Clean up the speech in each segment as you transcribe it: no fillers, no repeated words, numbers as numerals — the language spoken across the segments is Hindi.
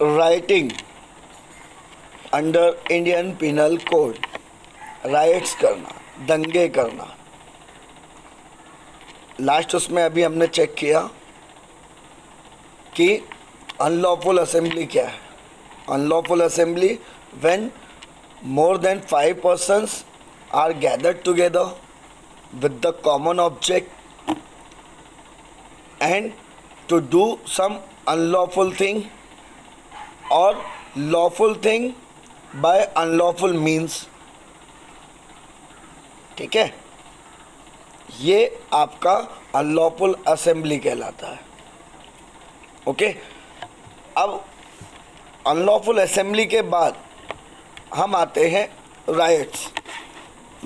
Writing under Indian penal code, rights करना, दंगे करना। लास्ट उसमें अभी हमने चेक किया कि अनलॉफुल असेंबली क्या है। Unlawful assembly when more than 5 persons are gathered together with the common object and to do some unlawful thing or lawful thing by unlawful means। ठीक है, ये आपका अनलॉफुल असेंबली कहलाता है। ओके, अब अनलॉफुल असेंबली के बाद हम आते हैं राइट्स,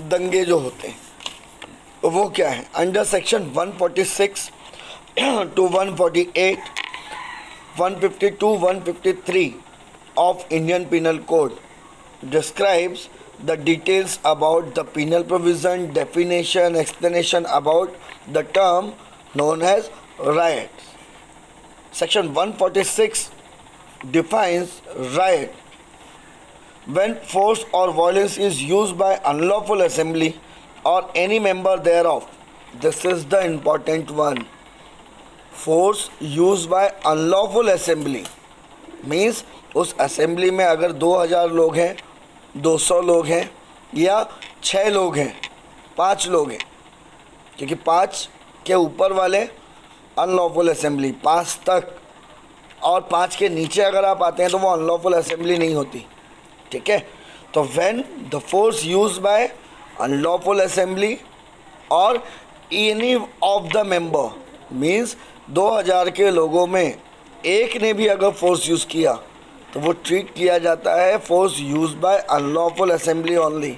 दंगे जो होते हैं वो क्या है। Under section 146 to 148, 152, 153 of Indian Penal Code describes the details about the penal provision, definition, explanation about the term known as riots. Section 146 defines riot when force or violence is used by unlawful assembly or any member thereof। This is the important one। Force used by unlawful assembly means उस असेंबली में अगर 2000 लोग हैं, 200 लोग हैं या 6 लोग हैं, 5 लोग हैं, क्योंकि 5 के ऊपर वाले अनलॉफुल असेंबली, 5 तक, और 5 के नीचे अगर आप आते हैं तो वो अनलॉफुल असेंबली नहीं होती। ठीक है, तो when the force use by unlawful assembly और any of the member means 2000 के लोगों में एक ने भी अगर फोर्स यूज़ किया तो वो ट्रीट किया जाता है force use by unlawful assembly only.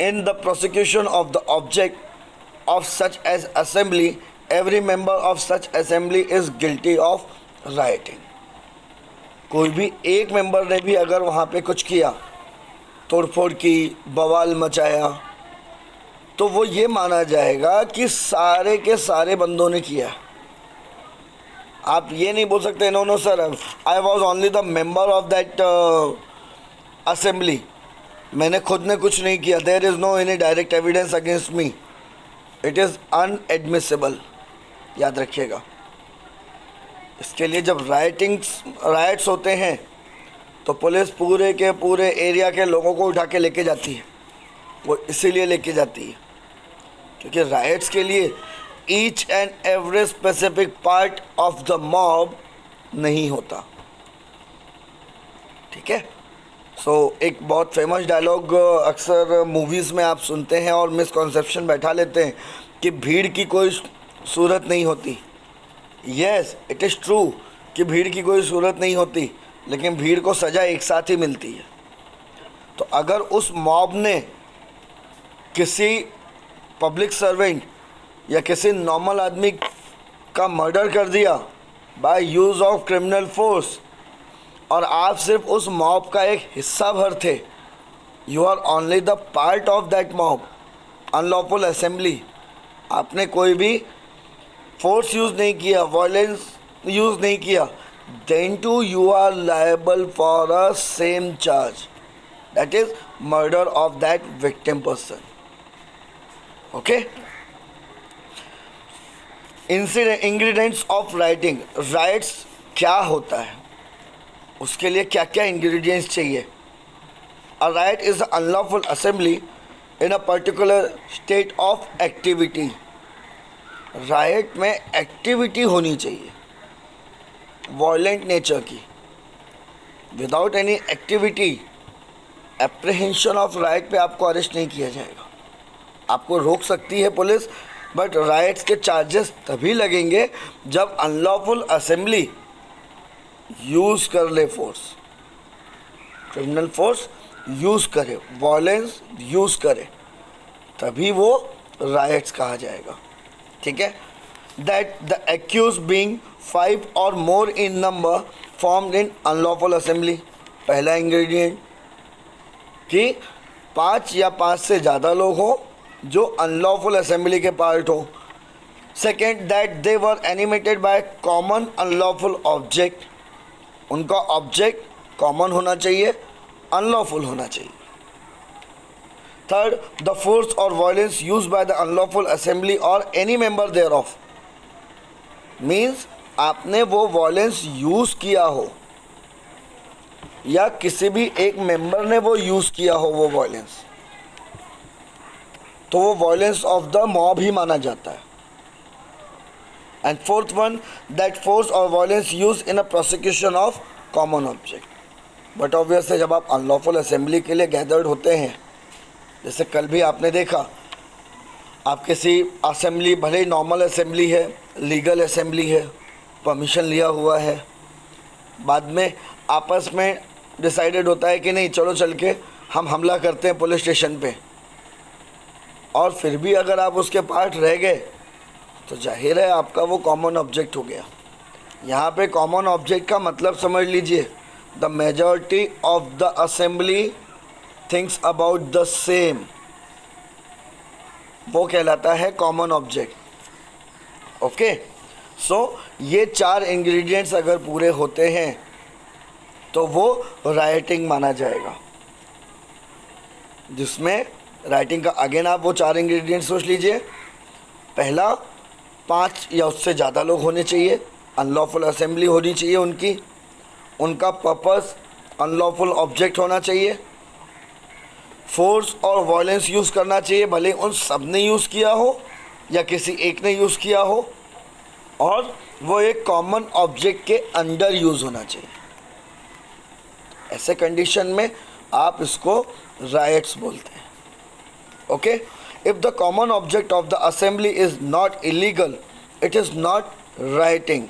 In the prosecution of the object of such as assembly every member of such assembly is guilty of rioting. कोई भी एक मेंबर ने भी अगर वहाँ पे कुछ किया, तोड़फोड़ की, बवाल मचाया, तो वो ये माना जाएगा कि सारे के सारे बंदों ने किया। आप ये नहीं बोल सकते no no sir, I was only the member of that assembly, मैंने खुद ने कुछ नहीं किया, there is no any direct evidence against me, it is unadmissible. याद रखिएगा, इसके लिए जब राइट्स होते हैं तो पुलिस पूरे के पूरे एरिया के लोगों को उठा के लेके जाती है। वो इसीलिए लेके जाती है क्योंकि राइट्स के लिए each and every specific part of the mob नहीं होता। ठीक है, सो एक बहुत फेमस डायलॉग अक्सर मूवीज़ में आप सुनते हैं और मिसकॉन्सेप्शन बैठा लेते हैं कि भीड़ की कोई सूरत नहीं होती। यस, इट इज़ ट्रू कि भीड़ की कोई सूरत नहीं होती, लेकिन भीड़ को सज़ा एक साथ ही मिलती है। तो अगर उस मॉब ने किसी पब्लिक सर्वेंट या किसी नॉर्मल आदमी का मर्डर कर दिया by use of criminal force और आप सिर्फ उस मॉब का एक हिस्सा भर थे, you are only the part of that mob, unlawful assembly, आपने कोई भी फोर्स यूज़ नहीं किया, वायलेंस यूज़ नहीं किया, then too you are liable for a same charge, that is murder of that victim person. Okay, ingredients of rioting, riots क्या होता है, उसके लिए क्या क्या इंग्रेडिएंट्स चाहिए। A riot is a unlawful assembly in a particular state of activity. Riot में एक्टिविटी होनी चाहिए वायलेंट नेचर की। Without any activity apprehension of riot पे आपको अरेस्ट नहीं किया जाएगा, आपको रोक सकती है पुलिस, बट राइट्स के चार्जेस तभी लगेंगे जब अनलॉफुल असेंबली यूज़ कर ले फोर्स, क्रिमिनल फोर्स यूज़ करे, वायलेंस यूज़ करे, तभी वो राइट्स कहा जाएगा। ठीक है, दैट द एक्यूज बीइंग 5 और more in number formed in unlawful assembly. पहला इंग्रेडिएंट कि 5 या 5 से ज़्यादा लोग हों जो अनलॉफुल असेंबली के पार्ट हों। Second, that they were animated by common unlawful object. उनका ऑब्जेक्ट कॉमन होना चाहिए, अनलॉफुल होना चाहिए। थर्ड, द फोर्स और violence use by the unlawful assembly और any member thereof, means आपने वो वायलेंस यूज किया हो या किसी भी एक मेंबर ने वो यूज किया हो वो वायलेंस, तो वो वायलेंस ऑफ द मॉब ही माना जाता है। And fourth one, that force और violence use in a prosecution of common object. But obviously जब आप अनलॉफुल असेंबली के लिए गैदर्ड होते हैं, जैसे कल भी आपने देखा, आप किसी असेंबली, भले ही नॉर्मल असेंबली है, लीगल असेंबली है, परमिशन लिया हुआ है, बाद में आपस में डिसाइडेड होता है कि नहीं चलो चल के हम हमला करते हैं पुलिस स्टेशन पे, और फिर भी अगर आप उसके पार्ट रह गए तो जाहिर है आपका वो कॉमन ऑब्जेक्ट हो गया। यहाँ पे कॉमन ऑब्जेक्ट का मतलब समझ लीजिए, the majority of the assembly thinks about the same, वो कहलाता है कॉमन ऑब्जेक्ट। ओके, सो ये 4 इंग्रेडिएंट्स अगर पूरे होते हैं तो वो राइटिंग माना जाएगा, जिसमें राइटिंग का अगेन आप वो 4 इंग्रेडिएंट्स सोच लीजिए। पहला, 5 या उससे ज़्यादा लोग होने चाहिए, अनलॉफुल असेंबली होनी चाहिए उनका पर्पस अनलॉफुल ऑब्जेक्ट होना चाहिए, फोर्स और वायलेंस यूज़ करना चाहिए, भले उन सब ने यूज़ किया हो या किसी एक ने यूज़ किया हो, और वो एक कॉमन ऑब्जेक्ट के अंडर यूज़ होना चाहिए। ऐसे कंडीशन में आप इसको राइट्स बोलते हैं। Okay, if the common object of the assembly is not illegal, it is not writing,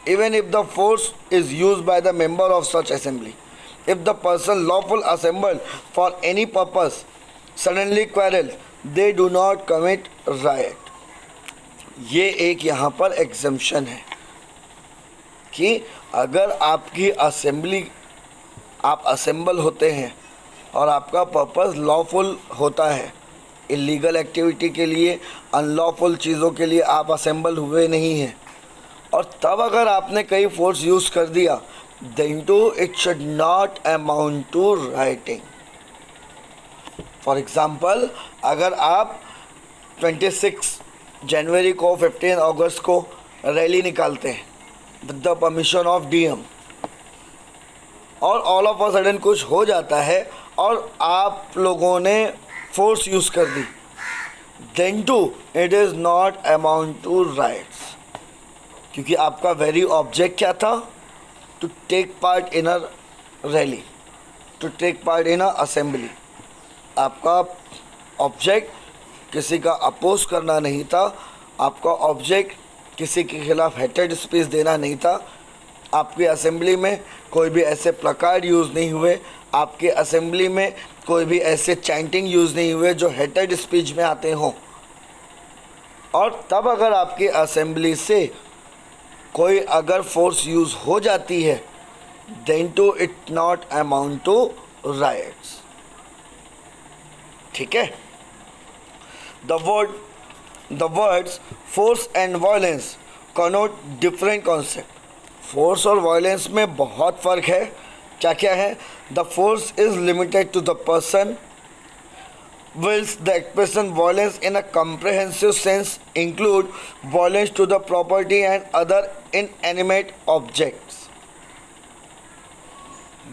even if the force is used by the member of such assembly. If the person lawful assembled for any purpose suddenly quarrel, they do not commit riot. ये एक यहाँ पर एग्जम्पशन है कि अगर आपकी असेंबली, आप असेंबल होते हैं और आपका पर्पस लॉफुल होता है, इलीगल एक्टिविटी के लिए, अनलॉफुल चीज़ों के लिए आप असेंबल हुए नहीं हैं, और तब अगर आपने कई फोर्स यूज़ कर दिया, then to it should not amount to rioting. For example, अगर आप 26 जनवरी को, 15 अगस्त को रैली निकालते हैं with the permission of DM, और ऑल ऑफ अ सडन कुछ हो जाता है और आप लोगों ने फोर्स यूज़ कर दी, then to it is not amount to riots, क्योंकि आपका वेरी ऑब्जेक्ट क्या था? To take part in a rally, to take part in a assembly. आपका ऑब्जेक्ट किसी का अपोज करना नहीं था, आपका ऑब्जेक्ट किसी के खिलाफ हेटेड स्पीच देना नहीं था। आपकी असेंबली में कोई भी ऐसे प्लकार्ड यूज़ नहीं हुए, आपके असेंबली में कोई भी ऐसे चैंटिंग यूज़ नहीं हुए जो हेटेड स्पीच में आते हों। और तब अगर आपकी असेंबली से कोई अगर फोर्स यूज़ हो जाती है, then to it not amount to riots. ठीक है, the words force and violence connote different concept. Force और वायलेंस में बहुत फ़र्क है। क्या क्या है? The force is limited to the person, whilst the expression violence in a comprehensive sense include violence to the property and other inanimate objects.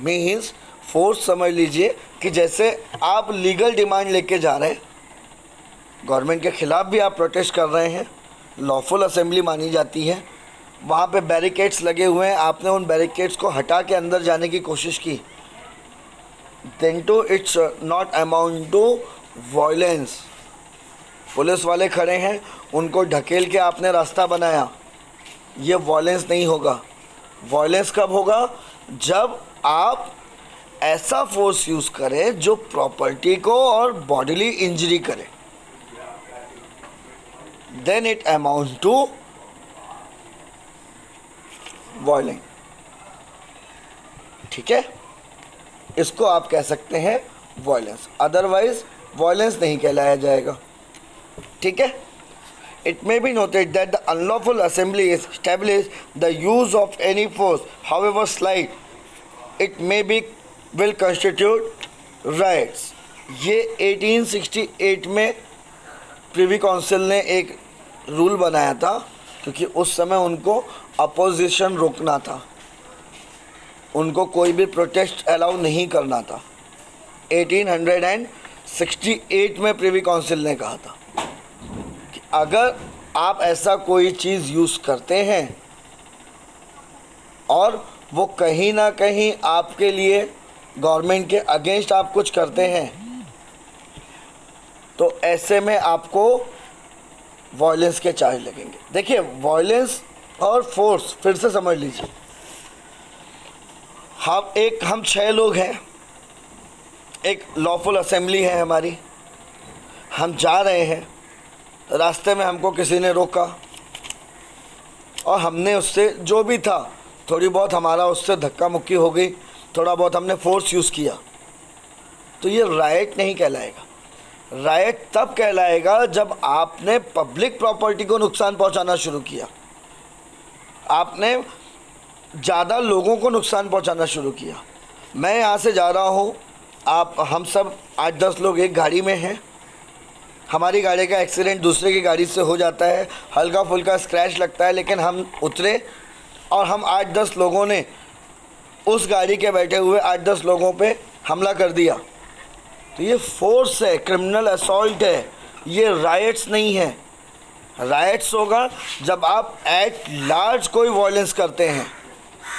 Means force समझ लीजिए कि जैसे आप लीगल डिमांड लेके जा रहे हैं, गवर्नमेंट के ख़िलाफ़ भी आप प्रोटेस्ट कर रहे हैं, लॉफुल असेंबली मानी जाती है, वहाँ पे बैरिकेड्स लगे हुए हैं, आपने उन बैरिकेड्स को हटा के अंदर जाने की कोशिश की, then too it's not amount to violence. Police वाले खड़े हैं, उनको ढकेल के आपने रास्ता बनाया, ये वायलेंस नहीं होगा। वायलेंस कब होगा? जब आप ऐसा फोर्स यूज़ करें जो प्रॉपर्टी को और बॉडीली इंजरी करे, then it amount to violence. ठीक है, इसको आप कह सकते हैं वायलेंस, अदरवाइज वायलेंस नहीं कहलाया जाएगा। ठीक है, it may be noted that the unlawful assembly establish the use of any force however slight it may be will constitute rights. ये 1868 में प्रिवी काउंसिल ने एक रूल बनाया था, क्योंकि उस समय उनको अपोजिशन रोकना था, उनको कोई भी प्रोटेस्ट अलाउ नहीं करना था। 1868 में प्रिवी काउंसिल ने कहा था कि अगर आप ऐसा कोई चीज़ यूज़ करते हैं और वो कहीं ना कहीं आपके लिए गवर्नमेंट के अगेंस्ट आप कुछ करते हैं, तो ऐसे में आपको वॉयलेंस के चार्ज लगेंगे। देखिए, वॉयलेंस और फोर्स फिर से समझ लीजिए। हम 6 लोग हैं, एक लॉफुल असेंबली है हमारी, हम जा रहे हैं, रास्ते में हमको किसी ने रोका और हमने उससे जो भी था थोड़ी बहुत हमारा उससे धक्का मुक्की हो गई, थोड़ा बहुत हमने फोर्स यूज़ किया, तो ये राइट नहीं कहलाएगा। राइट तब कहलाएगा जब आपने पब्लिक प्रॉपर्टी को नुकसान पहुंचाना शुरू किया, आपने ज़्यादा लोगों को नुकसान पहुंचाना शुरू किया। मैं यहाँ से जा रहा हूँ, हम सब 8-10 लोग एक गाड़ी में हैं, हमारी गाड़ी का एक्सीडेंट दूसरे की गाड़ी से हो जाता है, हल्का फुल्का स्क्रैच लगता है, लेकिन हम उतरे और हम 8-10 लोगों ने उस गाड़ी के बैठे हुए 8-10 लोगों पे हमला कर दिया, तो ये फोर्स है, क्रिमिनल असॉल्ट है, ये राइट्स नहीं है। राइट्स होगा जब आप एट लार्ज कोई वॉयलेंस करते हैं,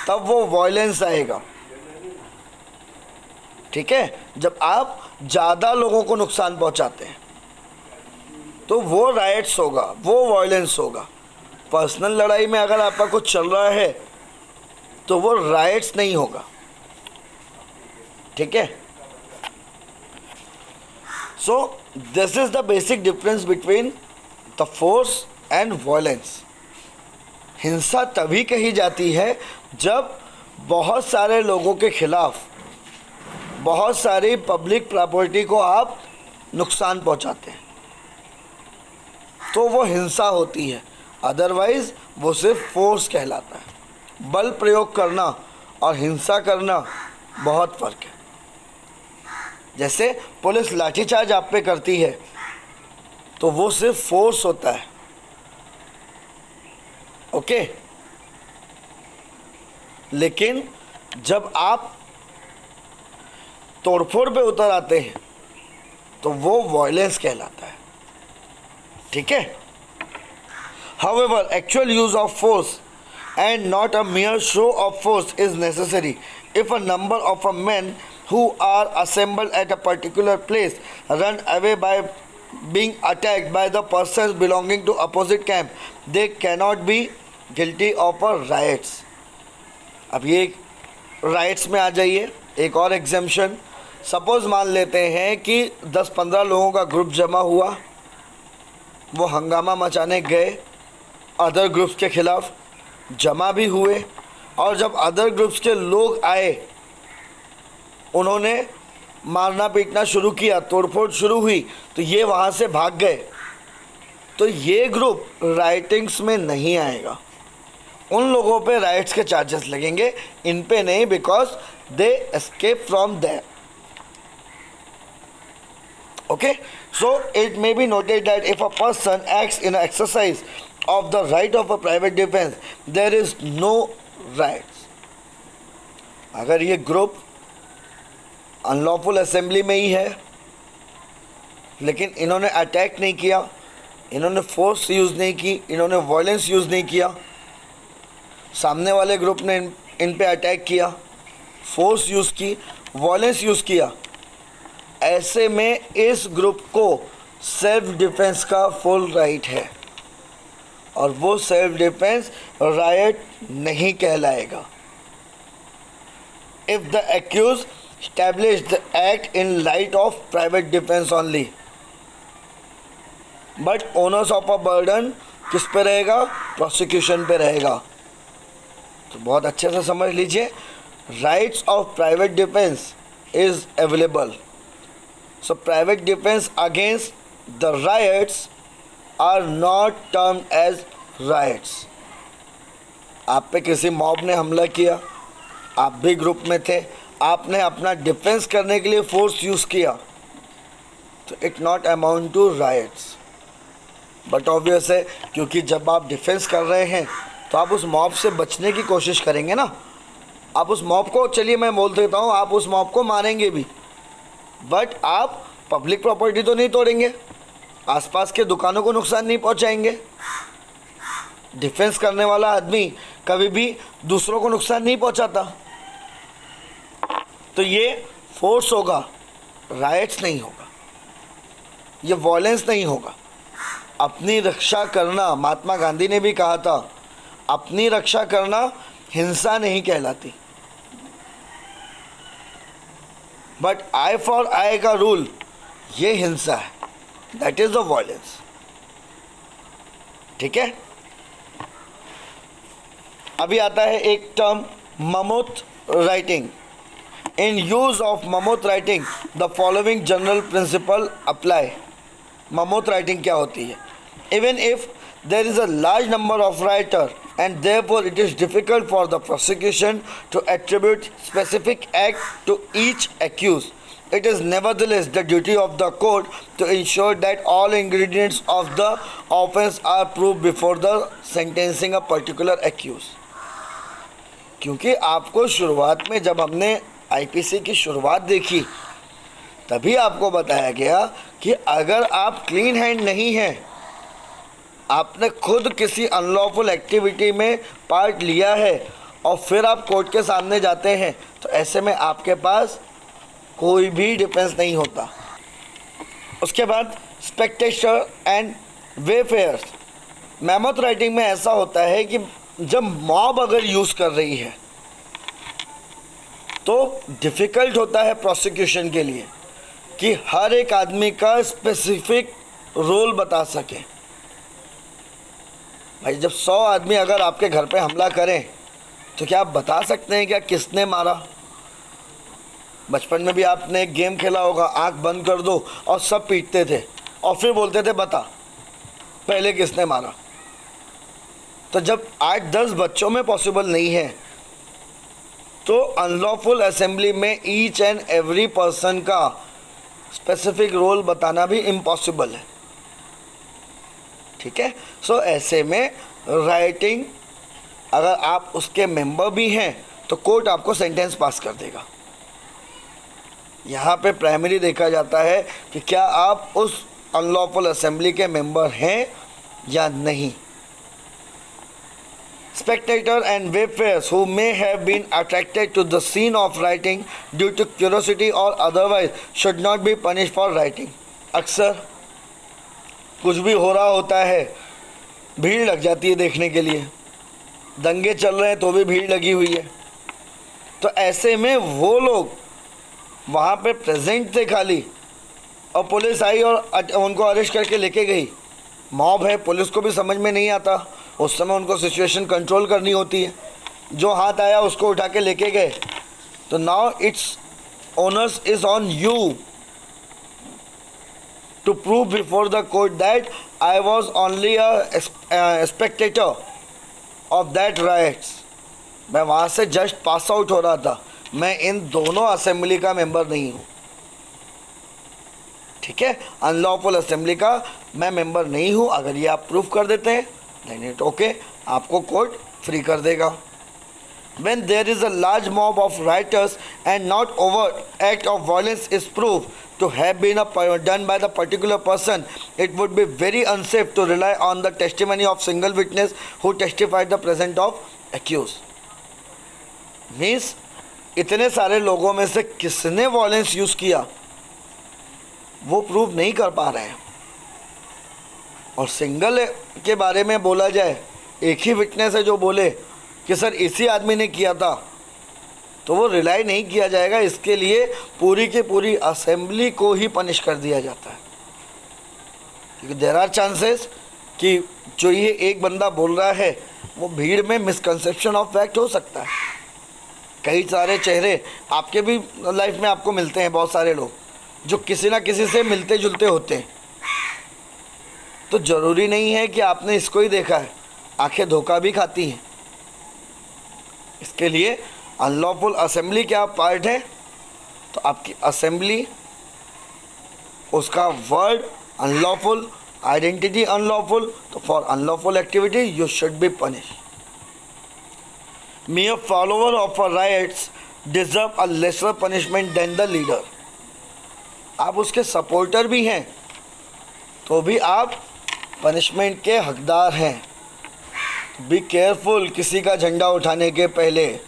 तब वो वॉयलेंस आएगा। ठीक है, जब आप ज़्यादा लोगों को नुकसान पहुंचाते हैं तो वो राइट्स होगा, वो वॉयलेंस होगा। पर्सनल लड़ाई में अगर आपका कुछ चल रहा है तो वो राइट्स नहीं होगा। ठीक है, so this is the basic difference between the force and violence. हिंसा तभी कही जाती है जब बहुत सारे लोगों के खिलाफ बहुत सारी पब्लिक प्रॉपर्टी को आप नुकसान पहुंचाते हैं, तो वो हिंसा होती है। अदरवाइज वो सिर्फ फोर्स कहलाता है। बल प्रयोग करना और हिंसा करना बहुत फ़र्क है। जैसे पुलिस लाठीचार्ज आप पे करती है तो वो सिर्फ फोर्स होता है। ओके, लेकिन जब आप तोड़फोड़ पे उतर आते हैं तो वो वॉयलेंस कहलाता है। ठीक है, However, actual use of force and not a mere show of force is necessary if a number of men who are assembled at a particular place run away by being attacked by the persons belonging to opposite camp, they cannot be guilty of a riots. अब ये राइट्स में आ जाइए। एक और एग्जेम्पशन, सपोज़ मान लेते हैं कि 10-15 लोगों का ग्रुप जमा हुआ, वो हंगामा मचाने गए, अदर ग्रुप्स के ख़िलाफ़ जमा भी हुए, और जब अदर ग्रुप्स के लोग आए उन्होंने मारना पीटना शुरू किया, तोड़फोड़ शुरू हुई, तो ये वहाँ से भाग गए, तो ये ग्रुप राइटिंग्स में नहीं आएगा। उन लोगों पे राइट्स के चार्जेस लगेंगे, इन पे नहीं, because they escape from there. Okay, so it may be noted that if a person acts in an exercise of the right of a private defense, there is no rights. अगर ये ग्रुप अनलॉफुल असेंबली में ही है लेकिन इन्होंने अटैक नहीं किया, इन्होंने फोर्स यूज़ नहीं की, इन्होंने वायलेंस यूज़ नहीं किया, सामने वाले ग्रुप ने इन पे अटैक किया, फोर्स यूज़ की, वायलेंस यूज़ किया, ऐसे में इस ग्रुप को सेल्फ डिफेंस का फुल राइट है और वो सेल्फ डिफेंस राइट नहीं कहलाएगा। If the accused establish the act in light of private defence only, but onus of a burden किस पे रहेगा? प्रोसिक्यूशन पे रहेगा। तो बहुत अच्छे से समझ लीजिए, rights of private defence is available. So private defense against the riots are not termed as riots. आप पे किसी मॉब ने हमला किया, आप भी ग्रुप में थे, आपने अपना डिफेंस करने के लिए फोर्स यूज़ किया, तो it not amount to riots. But obvious है, क्योंकि जब आप डिफेंस कर रहे हैं तो आप उस मॉब से बचने की कोशिश करेंगे ना। आप उस मॉब को, चलिए मैं बोल देता हूँ, आप उस मॉब को मारेंगे भी, बट आप पब्लिक प्रॉपर्टी तो नहीं तोड़ेंगे, आसपास के दुकानों को नुकसान नहीं पहुँचाएंगे। डिफेंस करने वाला आदमी कभी भी दूसरों को नुकसान नहीं पहुँचाता। तो ये फोर्स होगा, राइट्स नहीं होगा, ये वॉयलेंस नहीं होगा। अपनी रक्षा करना, महात्मा गांधी ने भी कहा था, अपनी रक्षा करना हिंसा नहीं कहलाती। बट आई फॉर आई का रूल, ये हिंसा है, दैट इज द वॉयलेंस। ठीक है। अभी आता है एक term, mammoth rioting. In use of mammoth rioting the following general principle apply. Mammoth rioting क्या होती है? Even if there is a large number of rioter and therefore it is difficult for the prosecution to attribute specific act to each accused, it is nevertheless the duty of the court to ensure that all ingredients of the offense are proved before the sentencing a particular accused। क्योंकि आपको शुरुआत में जब हमने आईपीसी की शुरुआत देखी, तभी आपको बताया गया कि अगर आप क्लीन हैंड नहीं हैं, आपने खुद किसी अनलॉफुल एक्टिविटी में पार्ट लिया है और फिर आप कोर्ट के सामने जाते हैं, तो ऐसे में आपके पास कोई भी डिफेंस नहीं होता। उसके बाद स्पेक्टेटर एंड वेफेयर्स। मेमोथ राइटिंग में ऐसा होता है कि जब मॉब अगर यूज़ कर रही है तो डिफ़िकल्ट होता है प्रोसिक्यूशन के लिए कि हर एक आदमी का स्पेसिफिक रोल बता सके। भाई जब 100 आदमी अगर आपके घर पे हमला करें तो क्या आप बता सकते हैं क्या किसने मारा? बचपन में भी आपने एक गेम खेला होगा, आंख बंद कर दो और सब पीटते थे और फिर बोलते थे बता पहले किसने मारा। तो जब 8-10 बच्चों में पॉसिबल नहीं है, तो अनलॉफुल असेंबली में ईच एंड एवरी पर्सन का स्पेसिफिक रोल बताना भी इम्पॉसिबल है। ठीक है। सो ऐसे में राइटिंग, अगर आप उसके मेंबर भी हैं तो कोर्ट आपको सेंटेंस पास कर देगा। यहाँ पे प्राइमरी देखा जाता है कि क्या आप उस अनलॉफुल असेंबली के मेंबर हैं या नहीं। Spectator and wayfarers who may have been attracted to the scene of rioting due to curiosity और otherwise should not be punish for rioting. अक्सर कुछ भी हो रहा होता है, भीड़ लग जाती है देखने के लिए, दंगे चल रहे हैं तो भी भीड़ लगी हुई है। तो ऐसे में वो लोग वहाँ पे प्रेजेंट थे खाली, और पुलिस आई और उनको अरेस्ट करके लेके गई। मॉब है, पुलिस को भी समझ में नहीं आता, उस समय उनको सिचुएशन कंट्रोल करनी होती है। जो हाथ आया उसको उठा के लेके गए। तो now it's owners is on you to prove before the court that I was only a spectator of that riots। मैं वहाँ से जस्ट पास आउट हो रहा था, मैं इन दोनों असेंबली का मेंबर नहीं हूँ। ठीक है, अनलॉफुल असेंबली का मैं मेंबर नहीं हूँ। अगर ये आप प्रूफ कर देते हैं देन इट ओके, आपको कोर्ट फ्री कर देगा। When there is a large mob of rioters and not overt act of violence is proved to have been done by the particular person, it would be very unsafe to rely on the testimony of single witness who testified the presence of accused। Means इतने सारे लोगों में से किसने वॉयलेंस यूज़ किया वो प्रूव नहीं कर पा रहे हैं। और सिंगल के बारे में बोला जाए, एक ही विटनेस है जो बोले कि सर इसी आदमी ने किया था, तो वो रिलाई नहीं किया जाएगा। इसके लिए पूरी की पूरी असेंबली को ही पनिश कर दिया जाता है, क्योंकि देयर आर चांसेस कि जो ये एक बंदा बोल रहा है वो भीड़ में मिसकंसेप्शन ऑफ फैक्ट हो सकता है। कई सारे चेहरे आपके भी लाइफ में आपको मिलते हैं, बहुत सारे लोग जो किसी ना किसी से मिलते जुलते होते हैं। तो ज़रूरी नहीं है कि आपने इसको ही देखा है, आंखें धोखा भी खाती हैं। इसके लिए अनलॉफुल असेंबली क्या पार्ट है, तो आपकी असेंबली, उसका वर्ड अनलॉफुल, आइडेंटिटी अनलॉफुल, तो for unlawful activity you should be punish. mere follower of a riots deserve a lesser punishment than the leader। आप उसके सपोर्टर भी हैं तो भी आप पनिशमेंट के हकदार हैं। बी केयरफुल किसी का झंडा उठाने के पहले,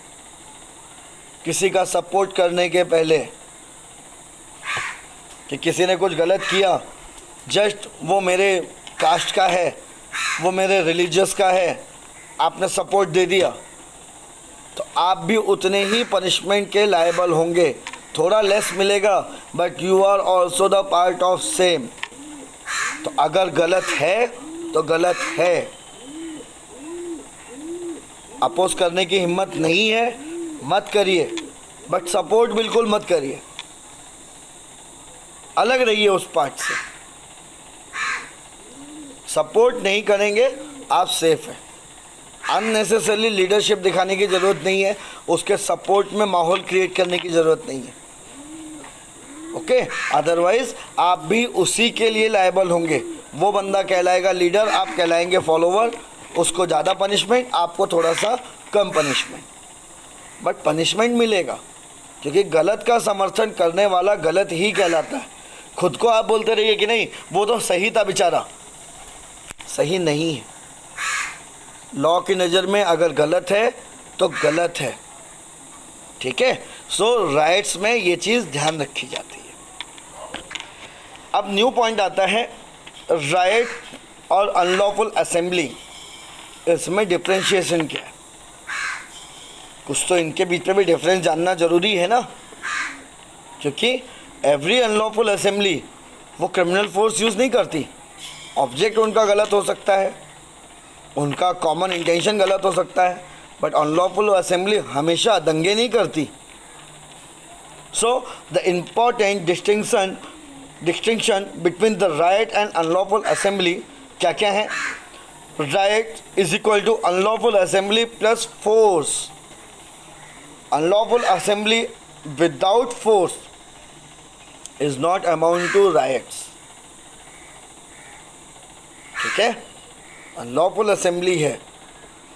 किसी का सपोर्ट करने के पहले, कि किसी ने कुछ गलत किया, जस्ट वो मेरे कास्ट का है, वो मेरे रिलीजियस का है, आपने सपोर्ट दे दिया, तो आप भी उतने ही पनिशमेंट के लायबल होंगे। थोड़ा लेस मिलेगा but you are also the part of same. तो अगर गलत है तो गलत है, अपोज करने की हिम्मत नहीं है मत करिए, बट सपोर्ट बिल्कुल मत करिए, अलग रहिए उस पार्ट से। सपोर्ट नहीं करेंगे आप सेफ हैं। अननेसेसरली लीडरशिप दिखाने की ज़रूरत नहीं है, उसके सपोर्ट में माहौल क्रिएट करने की ज़रूरत नहीं है। ओके, अदरवाइज आप भी उसी के लिए लायबल होंगे। वो बंदा कहलाएगा लीडर, आप कहलाएंगे फॉलोवर, उसको ज़्यादा पनिशमेंट, आपको थोड़ा सा कम पनिशमेंट, बट पनिशमेंट मिलेगा, क्योंकि गलत का समर्थन करने वाला गलत ही कहलाता है। खुद को आप बोलते रहिए कि नहीं वो तो सही था बेचारा, सही नहीं है। लॉ की नज़र में अगर गलत है तो गलत है, ठीक है। सो राइट्स में ये चीज़ ध्यान रखी जाती है। अब न्यू पॉइंट आता है राइट और अनलॉफुल असेंबली, इसमें डिफरेंशिएशन क्या है। कुछ तो इनके बीच में भी डिफरेंस जानना ज़रूरी है ना, क्योंकि एवरी अनलॉफुल असेंबली वो क्रिमिनल फोर्स यूज़ नहीं करती। ऑब्जेक्ट उनका गलत हो सकता है, उनका कॉमन इंटेंशन गलत हो सकता है, बट अनलॉफुल असेंबली हमेशा दंगे नहीं करती। So the important distinction between the riot and unlawful assembly क्या क्या है। Riot is equal to unlawful assembly plus force. Unlawful assembly without force is not amount to riots, ठीक है। अनलॉफुल असेंबली है,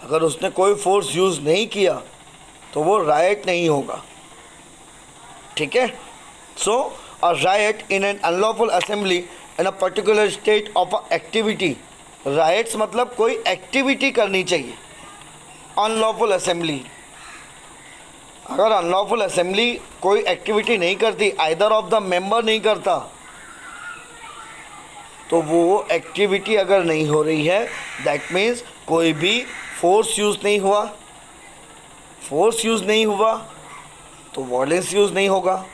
अगर उसने कोई फोर्स यूज़ नहीं किया तो वो राइट नहीं होगा, ठीक है। So a riot in an unlawful assembly in a particular state of a activity. Riots मतलब कोई एक्टिविटी करनी चाहिए। अनलॉफुल असेंबली, अगर अनलॉफुल असेंबली कोई एक्टिविटी नहीं करती, आइदर ऑफ द मेंबर नहीं करता, तो वो एक्टिविटी अगर नहीं हो रही है दैट मीन्स कोई भी फोर्स यूज़ नहीं हुआ। फोर्स यूज़ नहीं हुआ तो वॉयलेंस यूज़ नहीं होगा,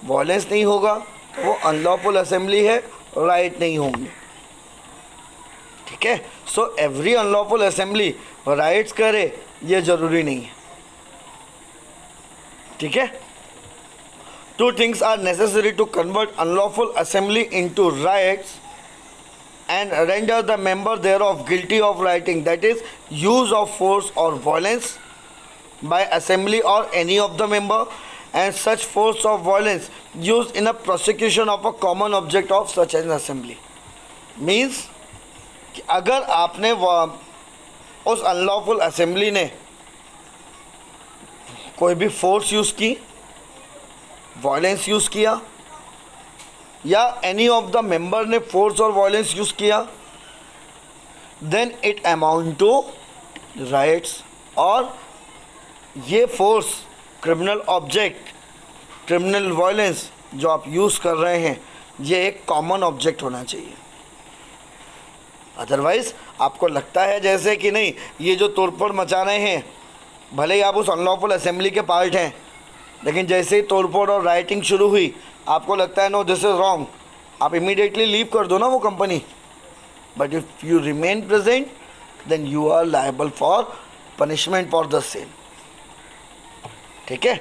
वॉयलेंस नहीं होगा तो वो अनलॉफुल असेंबली है, राइट नहीं होंगे, ठीक है। So every unlawful assembly rights करे ये ज़रूरी नहीं है, ठीक है। Two things are necessary to convert unlawful assembly into riots and render the member thereof guilty of rioting, that is use of force or violence by assembly or any of the member, and such force or violence used in a prosecution of a common object of such an assembly। Means कि अगर आपने उस अनलॉफुल असेंबली ने कोई भी फोर्स यूज़ की, वायलेंस यूज़ किया, या एनी ऑफ द मेंबर ने फोर्स और वायलेंस यूज़ किया, then it amount to riots. और ये force, criminal object, criminal violence जो आप यूज़ कर रहे हैं, ये एक कॉमन ऑब्जेक्ट होना चाहिए। अदरवाइज़ आपको लगता है जैसे कि नहीं ये जो तोड़फोड़ मचा रहे हैं, भले ही आप उस अनलॉफुल असेंबली के पार्ट हैं, लेकिन जैसे ही तोड़फोड़ और राइटिंग शुरू हुई आपको लगता है नो दिस इज़ रॉन्ग, आप इमीडिएटली लीव कर दो ना वो company. But if you remain present then you are liable for punishment for the same, ठीक है।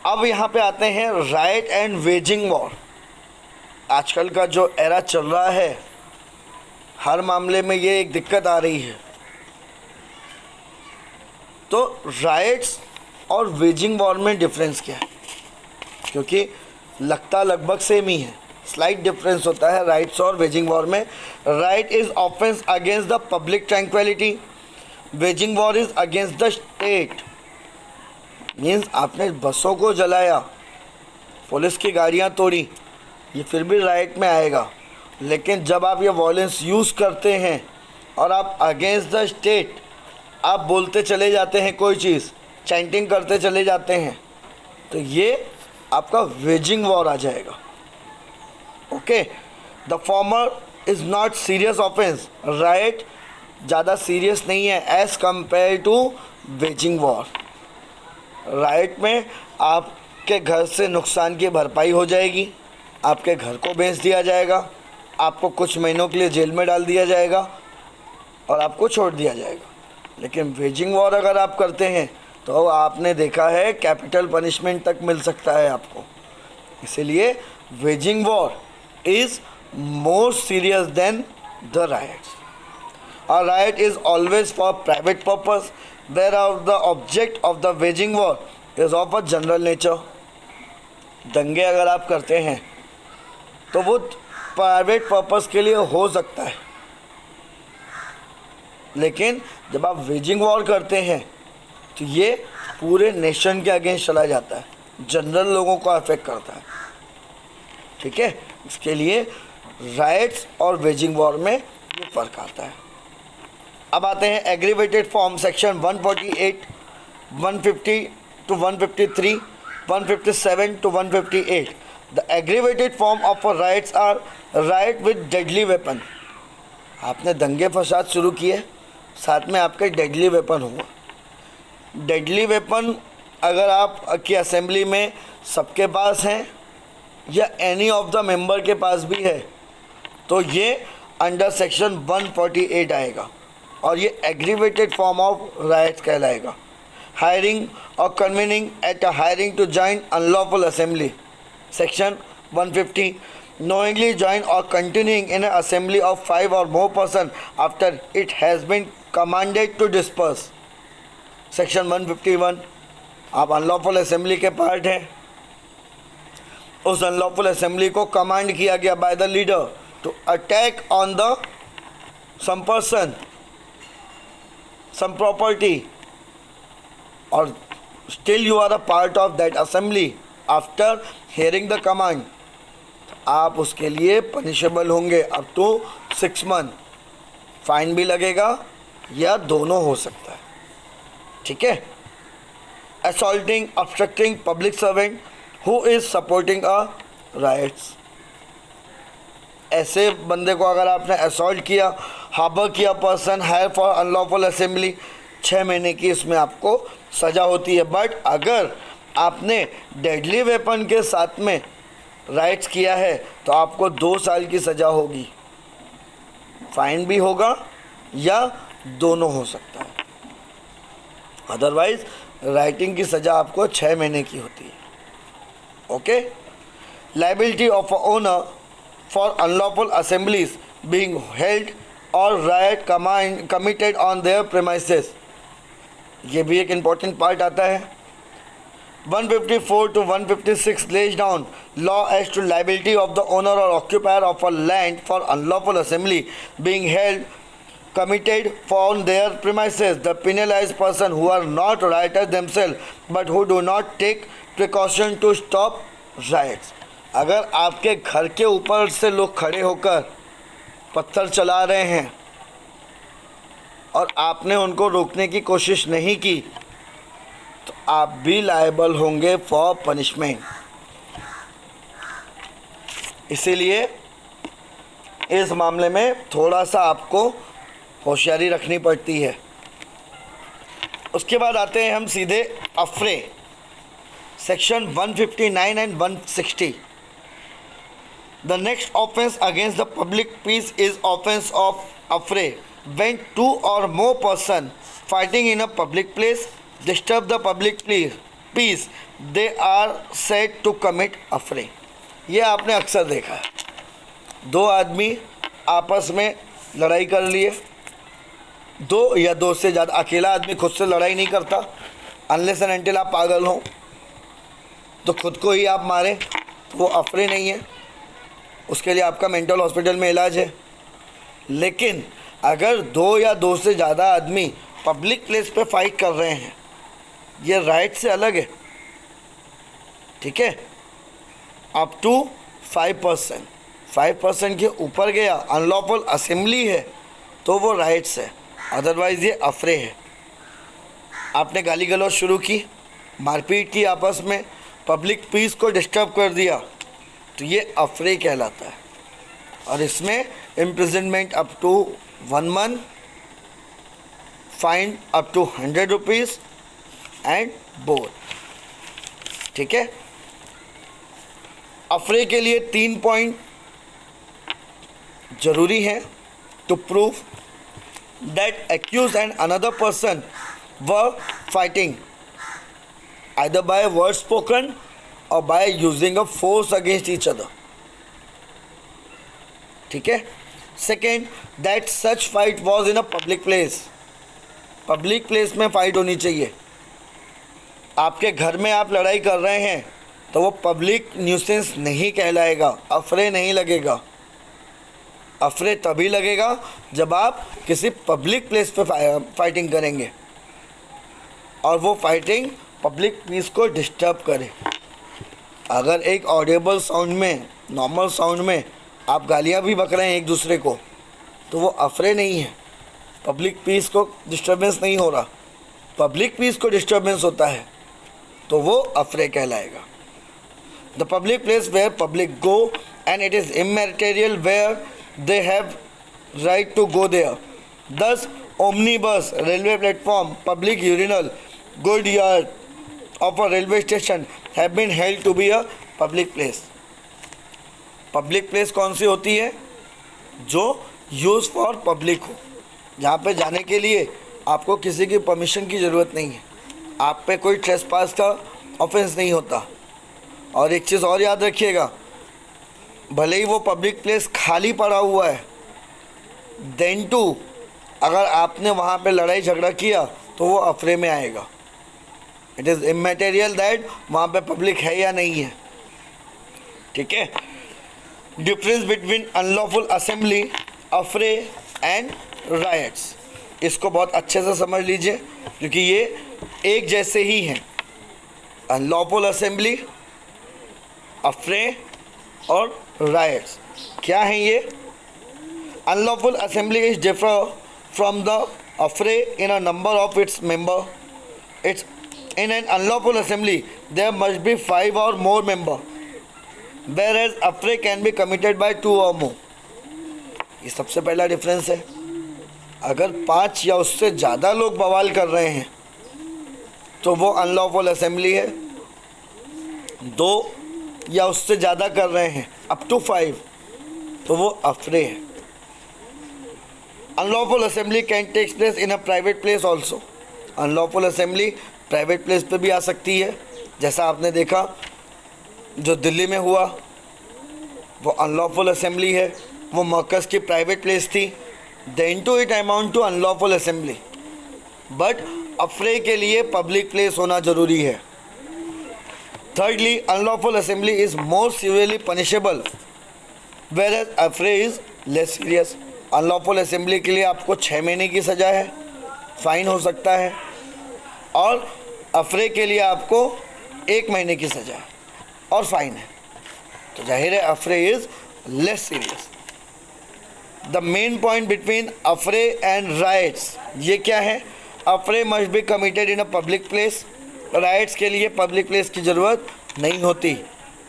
अब यहाँ पे आते हैं राइट एंड वेजिंग वॉर। आजकल का जो एरा चल रहा है, हर मामले में ये एक दिक्कत आ रही है तो राइट्स और वेजिंग वॉर में डिफरेंस क्या है, क्योंकि लगता लगभग सेम ही है, स्लाइट डिफरेंस होता है राइट्स और वेजिंग वॉर में. Right is offence against the public tranquillity, waging war is against the state. Means आपने बसों को जलाया, पुलिस की गाड़ियाँ तोड़ी, ये फिर भी राइट में आएगा. लेकिन जब आप ये वॉयलेंस यूज़ करते हैं और आप अगेंस्ट द स्टेट आप बोलते चले जाते हैं, कोई चीज़ चैंटिंग करते चले जाते हैं, तो ये आपका वेजिंग वॉर आ जाएगा. Okay, the former is not serious offence, riot ज़्यादा सीरियस नहीं है as compare to waging war. Riot में आपके घर से नुकसान की भरपाई हो जाएगी, आपके घर को बेच दिया जाएगा, आपको कुछ महीनों के लिए जेल में डाल दिया जाएगा और आपको छोड़ दिया जाएगा. लेकिन वेजिंग वॉर अगर आप करते हैं तो आपने देखा है कैपिटल पनिशमेंट तक मिल सकता है आपको. इसीलिए waging war is more serious than the riots. A riot is always for private purpose, whereas the object of the waging war is of a general nature. दंगे अगर आप करते हैं तो वो प्राइवेट पर्पस के लिए हो सकता है, लेकिन जब आप वेजिंग वॉर करते हैं तो ये पूरे नेशन के अगेंस्ट चला जाता है, जनरल लोगों को अफेक्ट करता है. ठीक है, इसके लिए राइट्स और वेजिंग वॉर में ये फ़र्क आता है. अब आते हैं aggravated form. Section 148, 150 to 153, 157 to 158. The aggravated form of riots are riot with deadly weapon. आपने दंगे फसाद शुरू किए, साथ में आपके डेडली वेपन हुआ. डेडली वेपन अगर आप की असेंबली में सबके पास हैं या एनी ऑफ द मेंबर के पास भी है तो ये अंडर सेक्शन 148 आएगा और ये एग्रीवेटेड फॉर्म ऑफ राइट्स कहलाएगा. हायरिंग और convening at a hiring to join unlawful assembly. Section 150, knowingly join or continuing in an assembly of 5 or more person after it has been commanded to disperse. Section 151, आप अनलॉफुल असेंबली के पार्ट हैं, उस अनलॉफुल असेंबली को कमांड किया गया by the leader to attack on the some person, some property, or still you are a part of that assembly after hearing the command, आप उसके लिए पनिशेबल होंगे अप टू 6 months. फाइन भी लगेगा या दोनों हो सकता है. ठीक है. Assaulting, obstructing public servant who is supporting a riots. ऐसे बंदे को अगर आपने असॉल्ट किया, हार्बर किया person hire for unlawful assembly, 6 महीने की इसमें आपको सज़ा होती है. बट अगर आपने डेडली वेपन के साथ में राइट्स किया है तो आपको 2 साल की सज़ा होगी, फाइन भी होगा या दोनों हो सकता है. अदरवाइज राइटिंग की सज़ा आपको 6 महीने की होती है. Okay. Liability of a owner for unlawful assemblies being held or riot committed on their premises. ये भी एक important part आता है. 154 to 156 lays down law as to liability of the owner or occupier of a land for unlawful assembly being held committed on their premises. The penalized person who are not rioters themselves but who do not take precaution to stop riots. अगर आपके घर के ऊपर से लोग खड़े होकर पत्थर चला रहे हैं और आपने उनको रोकने की कोशिश नहीं की तो आप भी लायबल होंगे फॉर पनिशमेंट. इसीलिए इस मामले में थोड़ा सा आपको होशियारी रखनी पड़ती है. उसके बाद आते हैं हम सीधे affray. Section 159 and 160. The next offense against the public peace is offense of affray when 2 or more person fighting in a public place disturb the public peace, they are said to commit affray. ये आपने अक्सर देखा है, 2 आदमी आपस में लड़ाई कर लिए, दो या दो से ज़्यादा, अकेला आदमी खुद से लड़ाई नहीं करता अनलेस एंड अनटिल आप पागल हो, तो खुद को ही आप मारें वो अफरे नहीं है, उसके लिए आपका मेंटल हॉस्पिटल में इलाज है। लेकिन अगर दो या दो से ज़्यादा आदमी पब्लिक प्लेस पे फाइट कर रहे हैं, ये राइट से अलग है, ठीक है। अप टू 5% के ऊपर गया, अनलॉफुल असेंबली है, तो वो राइट्स है, अदरवाइज़ ये अफरे है। आपने गाली गलौज शुरू की, मारपीट की आपस में, पब्लिक पीस को डिस्टर्ब कर दिया, तो ये अफरे कहलाता है। और इसमें imprisonment up to 1 month, fine up to 100 rupees and both, ठीक है। अफरे के लिए 3 पॉइंट जरूरी हैं to prove that accused and another person were fighting either by word spoken or by using a force against each other, ठीक है। Second, that such fight was in a public place, public place में फाइट होनी चाहिए। आपके घर में आप लड़ाई कर रहे हैं तो वो पब्लिक न्यूसेंस नहीं कहलाएगा, अफरे नहीं लगेगा। अफरे तभी लगेगा जब आप किसी पब्लिक प्लेस पे फाइटिंग करेंगे और वो फाइटिंग पब्लिक पीस को डिस्टर्ब करे। अगर एक ऑडिएबल साउंड में, नॉर्मल साउंड में आप गालियाँ भी बक रहे हैं एक दूसरे को, तो वो अफरे नहीं है, पब्लिक पीस को डिस्टर्बेंस नहीं हो रहा, पब्लिक पीस को डिस्टर्बेंस होता है, तो वो अफरे कहलाएगा। The public place where public go and it is immaterial where they have right to go there, thus omnibus, railway platform, public urinal, good yard of a railway station have been held to be a public place। Public place कौन सी होती है? जो यूज़ फॉर पब्लिक हो, जहाँ पे जाने के लिए आपको किसी की परमिशन की ज़रूरत नहीं है, आप पे कोई ट्रेसपास का ऑफेंस नहीं होता। और एक चीज़ और याद रखिएगा, भले ही वो पब्लिक प्लेस खाली पड़ा हुआ है, देन टू अगर आपने वहाँ पे लड़ाई झगड़ा किया तो वो अफरे में आएगा। इट इज़ इमैटेरियल दैट वहाँ पे पब्लिक है या नहीं है, ठीक है। Difference between unlawful assembly, affray and riots, इसको बहुत अच्छे से समझ लीजिए क्योंकि ये एक जैसे ही हैं। अनलॉफुल असेंबली, अफरे और राइट्स क्या हैं ये? Unlawful assembly is differ from the affray in a number of its member. It's in an unlawful assembly there must be 5 or more member, whereas affray can be committed by 2 or more। ये सबसे पहला डिफरेंस है। अगर 5 या उससे ज़्यादा लोग बवाल कर रहे हैं तो वो अनलॉफुल असेंबली है, 2 या उससे ज़्यादा कर रहे हैं अप टू 5 तो वो अफरे है। Unlawful assembly can takes place in a private place also. Unlawful assembly private place पे भी आ सकती है, जैसा आपने देखा जो दिल्ली में हुआ, वो अनलॉफुल असेंबली है, वो मरकज़ की प्राइवेट प्लेस थी, then to it amount to unlawful assembly, but affray के लिए पब्लिक प्लेस होना ज़रूरी है। Thirdly, unlawful assembly is more severely punishable whereas affray is less serious. Unlawful assembly के लिए आपको 6 महीने की सज़ा है, फ़ाइन हो सकता है, और अफरे के लिए आपको 1 महीने की सज़ा और फाइन है, तो जाहिर है affray is less serious. The main point between affray and riots ये क्या है? Affray must be committed in a public place, riots के लिए पब्लिक प्लेस की ज़रूरत नहीं होती।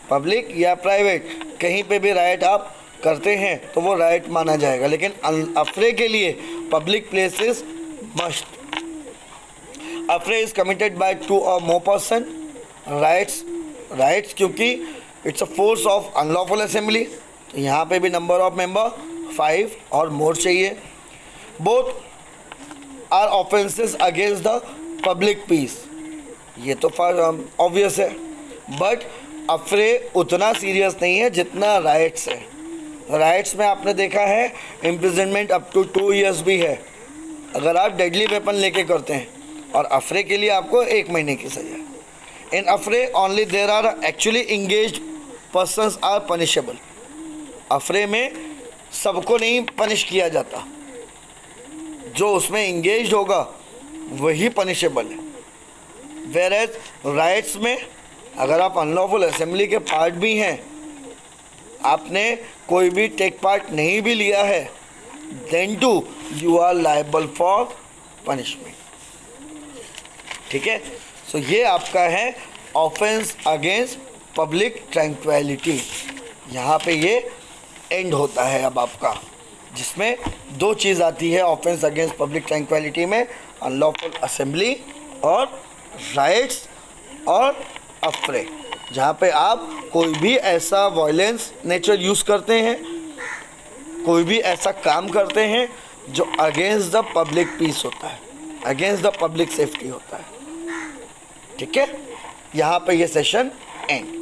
पब्लिक या प्राइवेट कहीं पे भी राइट आप करते हैं तो वो राइट माना जाएगा, लेकिन अफरे के लिए public places must. Affray is committed by 2 और मोर पर्सन। राइट्स क्योंकि it's a force of unlawful assembly, तो यहाँ पे भी नंबर ऑफ मेंबर 5 और मोर चाहिए। Both are offences against the public peace, ये तो ऑब्वियस है, बट अफरे उतना सीरियस नहीं है जितना राइट्स है। राइट्स में आपने देखा है इम्प्रिजनमेंट अप टू 2 ईयर्स भी है, अगर आप डेडली वेपन लेके करते हैं, और अफरे के लिए आपको 1 महीने की सज़ा। In affray only there are actually engaged persons are punishable. Affray में सबको नहीं पनिश किया जाता, जो उसमें इंगेज होगा वही पनिशेबल है। वेर एज राइट्स में अगर आप अनलॉफुल असेंबली के पार्ट भी हैं, आपने कोई भी टेक पार्ट नहीं भी लिया है, then too you are liable for punishment. ठीक है, सो ये आपका है ऑफेंस अगेंस्ट पब्लिक ट्रैंक्विलिटी। यहाँ पे ये एंड होता है अब आपका, जिसमें 2 चीज़ आती है ऑफेंस अगेंस्ट पब्लिक ट्रैंक्विलिटी में, अनलॉफुल असेंबली और राइट्स और अफरे, जहाँ पे आप कोई भी ऐसा वायलेंस नेचर यूज़ करते हैं, कोई भी ऐसा काम करते हैं जो अगेंस्ट द पब्लिक पीस होता है, अगेंस्ट द पब्लिक सेफ्टी होता है। ठीक है, यहाँ पे ये सेशन एंड।